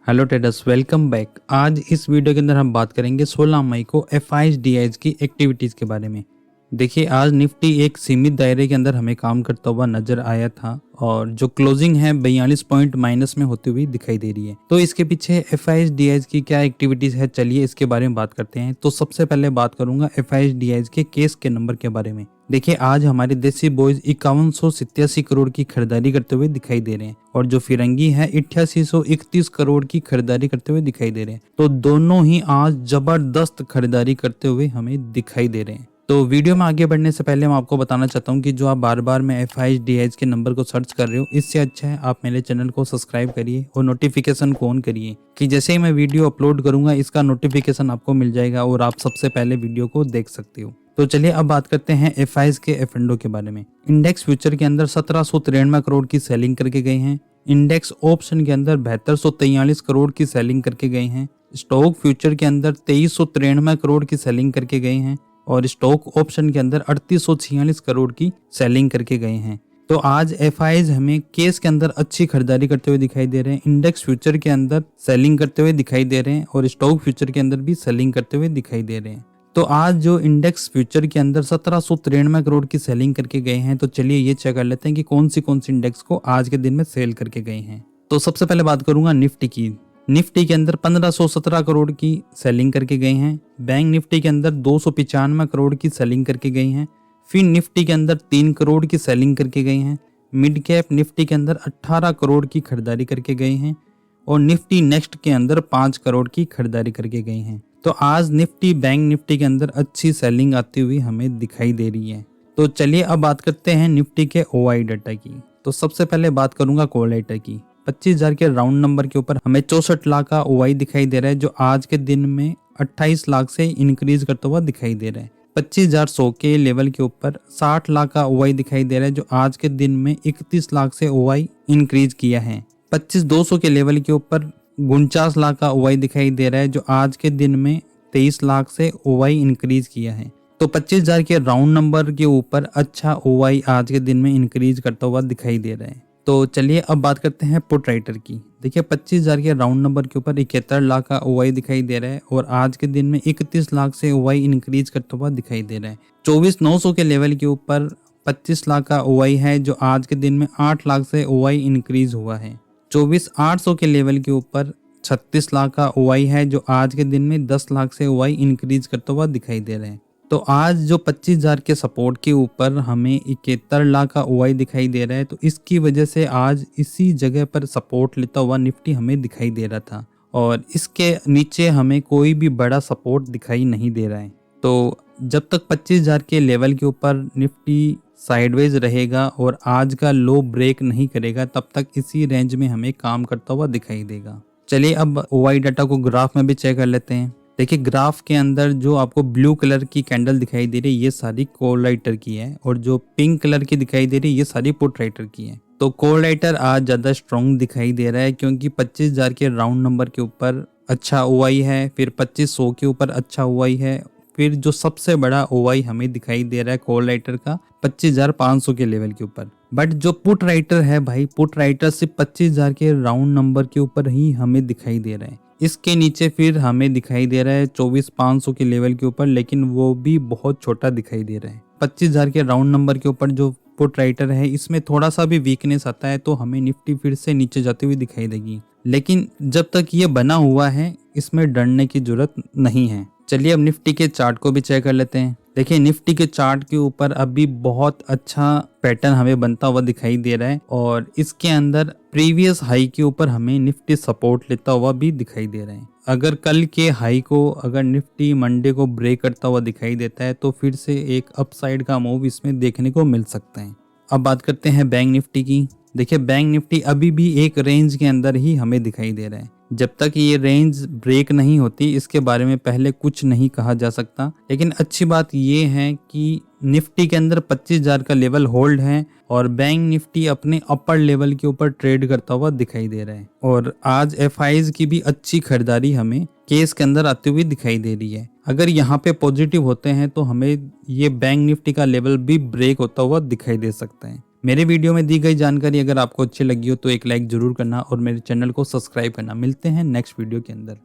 Hello traders, welcome back. आज इस video के अंदर हम बात करेंगे 16 मई को एफआईएस डीआईएस की एक्टिविटीज़ के बारे में। देखिए, आज निफ्टी एक सीमित दायरे के अंदर हमें काम करता हुआ नजर आया था और जो क्लोजिंग है 42 पॉइंट माइनस में होती हुई दिखाई दे रही है। तो इसके पीछे एफआईएस डीआईएस की क्या एक्टिविटीज़ है, चलिए इसके बारे में बात करते हैं। तो सबसे पहले बात करूंगा एफआईएस डीआईएस के केस के नंबर के बारे में। देखिए, आज हमारे देसी बॉयज 5187 करोड़ की खरीदारी करते हुए दिखाई दे रहे हैं और जो फिरंगी है 8831 करोड़ की खरीदारी करते हुए दिखाई दे रहे हैं। तो दोनों ही आज जबरदस्त खरीदारी करते हुए हमें दिखाई दे रहे हैं। तो वीडियो में आगे बढ़ने से पहले मैं आपको बताना चाहता हूं कि जो आप बार बार में एफआईएस डीआईएस के नंबर को सर्च कर रहे हो, इससे अच्छा है आप मेरे चैनल को सब्सक्राइब करिए और नोटिफिकेशन को ऑन करिए कि जैसे ही मैं वीडियो अपलोड करूंगा इसका नोटिफिकेशन आपको मिल जाएगा और आप सबसे पहले वीडियो को देख सकते हो। तो चलिए अब बात करते हैं एफआईएस के एफ&ओ के बारे में। इंडेक्स फ्यूचर के अंदर 1793 करोड़ की सेलिंग करके गए हैं। इंडेक्स ऑप्शन के अंदर 7243 करोड़ की सेलिंग करके गए हैं। स्टॉक फ्यूचर के अंदर 2393 करोड़ की सेलिंग करके गए हैं और स्टॉक ऑप्शन के अंदर 3846 करोड़ की सेलिंग करके गए हैं। तो आज एफआईएस हमें केस के अंदर अच्छी खरीदारी करते हुए दिखाई दे रहे हैं, इंडेक्स फ्यूचर के अंदर सेलिंग करते हुए दिखाई दे रहे हैं और स्टॉक फ्यूचर के अंदर भी सेलिंग करते हुए दिखाई दे रहे हैं। तो आज जो इंडेक्स फ्यूचर के अंदर 1793 करोड़ की सेलिंग करके गए हैं, तो चलिए ये चेक कर लेते हैं कि कौन सी इंडेक्स को आज के दिन में सेल करके गए हैं। तो सबसे पहले बात करूंगा निफ्टी की। निफ्टी के अंदर 1517 करोड़ की सेलिंग करके गए हैं। बैंक निफ्टी के अंदर 295 करोड़ की सेलिंग करके गई हैं। फिर निफ्टी के अंदर 3 करोड़ की सेलिंग करके गई हैं। मिड कैप निफ्टी के अंदर 18 करोड़ की खरीदारी करके गए हैं और निफ्टी नेक्स्ट के अंदर 5 करोड़ की खरीदारी करके गए हैं। तो आज निफ्टी बैंक निफ्टी के अंदर अच्छी सेलिंग आती हुई हमें दिखाई दे रही है। तो चलिए अब बात करते हैं निफ्टी के ओआई डाटा की। तो सबसे पहले बात करूंगा कॉल राइटर की। 25,000 के राउंड नंबर के ऊपर हमें 64 लाख का ओआई दिखाई दे रहा है, जो आज के दिन में 28 लाख से इंक्रीज करता हुआ दिखाई दे रहा है। 25,100 के लेवल के ऊपर 60 लाख का ओआई दिखाई दे रहा है, जो आज के दिन में 31 लाख से ओआई इंक्रीज किया है। 25,200 के लेवल के ऊपर 49 लाख का ओआई दिखाई दे रहा है, जो आज के दिन में 23 लाख से ओआई इंक्रीज किया है। तो 25,000 के राउंड नंबर के ऊपर अच्छा ओआई आज के दिन में इंक्रीज करता हुआ दिखाई दे रहा है। तो चलिए अब बात करते हैं पुट राइटर की। देखिए, 25,000 के राउंड नंबर के ऊपर 71 लाख का ओआई दिखाई दे रहा है और आज के दिन में 31 लाख से ओआई इंक्रीज करता हुआ दिखाई दे रहा है। 24,900 के लेवल के ऊपर 25 लाख का ओआई है, जो आज के दिन में 8 लाख से ओआई इंक्रीज हुआ है। 24,800 के लेवल के ऊपर 36 लाख का ओआई है, जो आज के दिन में 10 लाख से ओआई इंक्रीज करता हुआ दिखाई दे रहा है। तो आज जो 25,000 के सपोर्ट के ऊपर हमें 71 लाख का ओआई दिखाई दे रहा है, तो इसकी वजह से आज इसी जगह पर सपोर्ट लेता हुआ निफ्टी हमें दिखाई दे रहा था और इसके नीचे हमें कोई भी बड़ा सपोर्ट दिखाई नहीं दे रहा है। तो जब तक 25,000 के लेवल के ऊपर निफ्टी साइडवेज रहेगा और आज का लो ब्रेक नहीं करेगा, तब तक इसी रेंज में हमें काम करता हुआ दिखाई देगा। चलिए अब ओआई डाटा को ग्राफ में भी चेक कर लेते हैं। देखिए, ग्राफ के अंदर जो आपको ब्लू कलर की कैंडल दिखाई दे रही है, ये सारी कॉल राइटर की है और जो पिंक कलर की दिखाई दे रही है, ये सारी पुट राइटर की है। तो कॉल राइटर आज ज़्यादा स्ट्रॉन्ग दिखाई दे रहा है क्योंकि 25,000 के राउंड नंबर के ऊपर अच्छा ओआई है, फिर 2500 के ऊपर अच्छा ओआई है, फिर जो सबसे बड़ा ओआई हमें दिखाई दे रहा है कॉल राइटर का 25,500 के लेवल के ऊपर। बट जो पुट राइटर है भाई, पुट राइटर सिर्फ 25,000 के राउंड नंबर के ऊपर ही हमें दिखाई दे रहा है। इसके नीचे फिर हमें दिखाई दे रहा है 24,500 के लेवल के ऊपर, लेकिन वो भी बहुत छोटा दिखाई दे रहा है। 25,000 के राउंड नंबर के ऊपर जो पुट राइटर है, इसमें थोड़ा सा भी वीकनेस आता है तो हमें निफ्टी फिर से नीचे जाती हुई दिखाई देगी, लेकिन जब तक ये बना हुआ है इसमें डरने की जरूरत नहीं है। चलिए अब निफ्टी के चार्ट को भी चेक कर लेते हैं। देखिए, निफ्टी के चार्ट के ऊपर अभी बहुत अच्छा पैटर्न हमें बनता हुआ दिखाई दे रहा है और इसके अंदर प्रीवियस हाई के ऊपर हमें निफ्टी सपोर्ट लेता हुआ भी दिखाई दे रहा है। अगर कल के हाई को अगर निफ्टी मंडे को ब्रेक करता हुआ दिखाई देता है तो फिर से एक अपसाइड का मूव इसमें देखने को मिल सकता है। अब बात करते हैं बैंक निफ्टी की। देखिए, बैंक निफ्टी अभी भी एक रेंज के अंदर ही हमें दिखाई दे रहा है। जब तक ये रेंज ब्रेक नहीं होती, इसके बारे में पहले कुछ नहीं कहा जा सकता, लेकिन अच्छी बात ये है कि निफ्टी के अंदर 25,000 का लेवल होल्ड है और बैंक निफ्टी अपने अपर लेवल के ऊपर ट्रेड करता हुआ दिखाई दे रहा है और आज एफआईएस की भी अच्छी खरीदारी हमें केस के अंदर आती हुई दिखाई दे रही है। अगर यहाँ पे पॉजिटिव होते हैं तो हमें ये बैंक निफ्टी का लेवल भी ब्रेक होता हुआ दिखाई दे सकता है। मेरे वीडियो में दी गई जानकारी अगर आपको अच्छी लगी हो तो एक लाइक जरूर करना और मेरे चैनल को सब्सक्राइब करना। मिलते हैं नेक्स्ट वीडियो के अंदर।